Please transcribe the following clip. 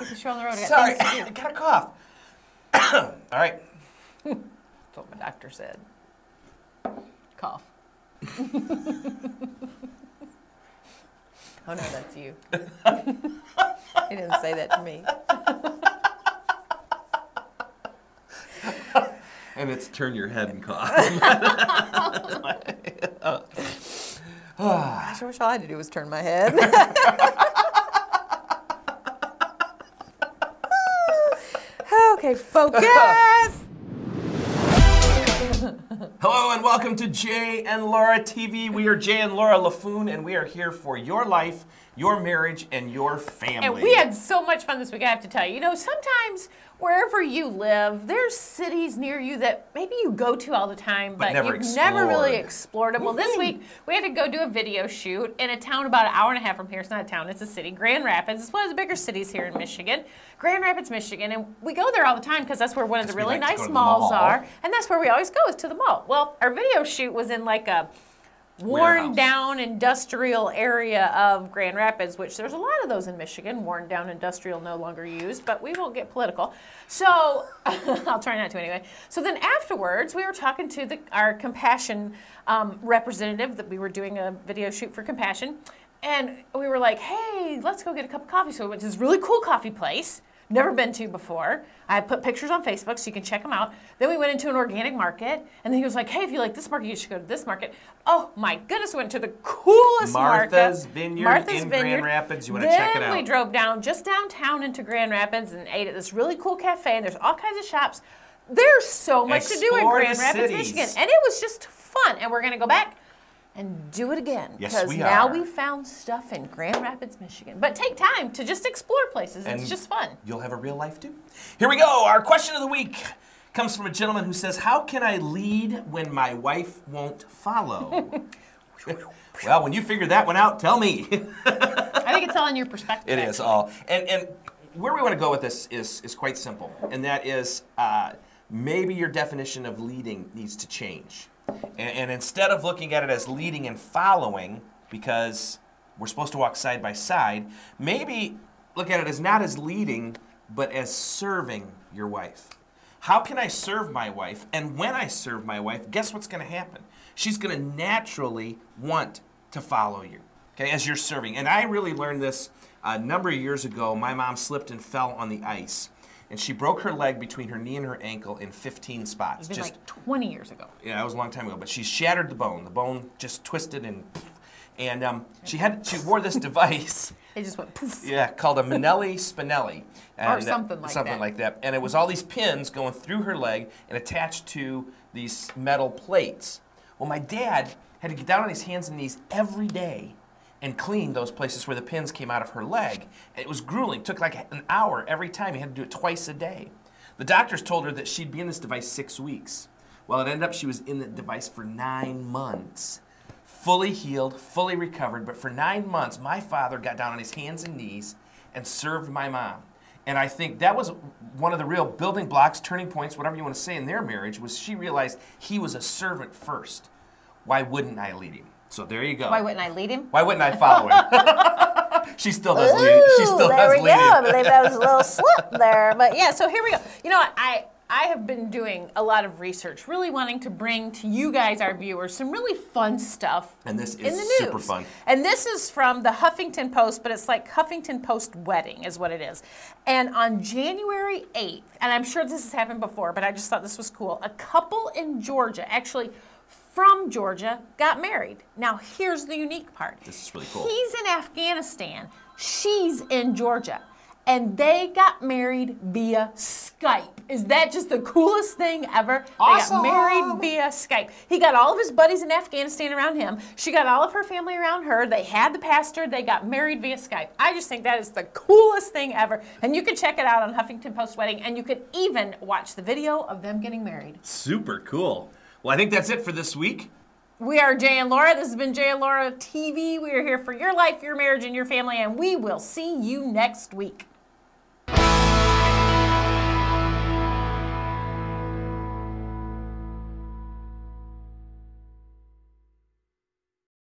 Get the show on the road. Sorry, I got a cough. All right. That's what my doctor said. Cough. Oh no, that's you. He didn't say that to me. And it's turn your head and cough. Gosh, I wish all I had to do was turn my head. Okay, focus. Hello and welcome to Jay and Laura TV. We are Jay and Laura Laffoon, and we are here for your life, your marriage, and your family. And we had so much fun this week, I have to tell you. You know, sometimes wherever you live, there's cities near you that maybe you go to all the time, but you've never really explored them. Well, this week, we had to go do a video shoot in a town about an hour and a half from here. It's not a town, it's a city, Grand Rapids. It's one of the bigger cities here in Michigan, Grand Rapids, Michigan. And we go there all the time because that's where one of the really nice malls are. And that's where we always go, is to the mall. Well, our video shoot was in like a worn down industrial area of Grand Rapids, which there's a lot of those in Michigan, worn down industrial, no longer used, but we won't get political. So I'll try not to anyway. So then afterwards, we were talking to our Compassion representative that we were doing a video shoot for Compassion. And we were like, hey, let's go get a cup of coffee. So we went to this really cool coffee place. Never been to before. I put pictures on Facebook so you can check them out. Then we went into an organic market, and then he was like, hey, if you like this market, you should go to this market. Oh my goodness, we went to the coolest market. Martha's Vineyard in Grand Rapids. You want to check it out. Then we drove just downtown into Grand Rapids and ate at this really cool cafe, and there's all kinds of shops. There's so much to do in Grand Rapids, Michigan. And it was just fun, and we're going to go back and do it again. Yes, because we now are. we found stuff in Grand Rapids, Michigan. But take time to just explore places. It's just fun. You'll have a real life too. Here we go. Our question of the week comes from a gentleman who says, how can I lead when my wife won't follow? Well, when you figure that one out, tell me. I think it's all in your perspective. It is all. And where we want to go with this is quite simple. And that is maybe your definition of leading needs to change. And instead of looking at it as leading and following, because we're supposed to walk side by side, maybe look at it as not as leading, but as serving your wife. How can I serve my wife? And when I serve my wife, guess what's going to happen? She's going to naturally want to follow you, okay, as you're serving. And I really learned this a number of years ago. My mom slipped and fell on the ice. And she broke her leg between her knee and her ankle in 15 spots. It's been like 20 years ago. Yeah, that was a long time ago. But she shattered the bone. The bone just twisted and she wore this device. It just went poof. Yeah, called a Manelli Spinelli. Or something like that. Something like that. And it was all these pins going through her leg and attached to these metal plates. Well, my dad had to get down on his hands and knees every day and clean those places where the pins came out of her leg. It was grueling. It took like an hour every time. He had to do it twice a day. The doctors told her that she'd be in this device 6 weeks. Well, it ended up she was in the device for 9 months. Fully healed, fully recovered, but for 9 months, my father got down on his hands and knees and served my mom. And I think that was one of the real building blocks, turning points, whatever you want to say in their marriage, was she realized he was a servant first. Why wouldn't I lead him? So there you go. Why wouldn't I lead him? Why wouldn't I follow him? She still does lead. She still does lead. There we go. I believe that was a little slip there. But yeah, so here we go. You know, I have been doing a lot of research, really wanting to bring to you guys, our viewers, some really fun stuff. And this in the is news. super fun. And this is from the Huffington Post, but it's like Huffington Post wedding is what it is. And on January 8th, and I'm sure this has happened before, but I just thought this was cool, a couple in Georgia, actually from Georgia, got married. Now, here's the unique part. This is really cool. He's in Afghanistan. She's in Georgia. And they got married via Skype. Is that just the coolest thing ever? Awesome. They got married via Skype. He got all of his buddies in Afghanistan around him. She got all of her family around her. They had the pastor. They got married via Skype. I just think that is the coolest thing ever. And you can check it out on Huffington Post Wedding, and you could even watch the video of them getting married. Super cool. Well, I think that's it for this week. We are Jay and Laura. This has been Jay and Laura TV. We are here for your life, your marriage, and your family, and we will see you next week.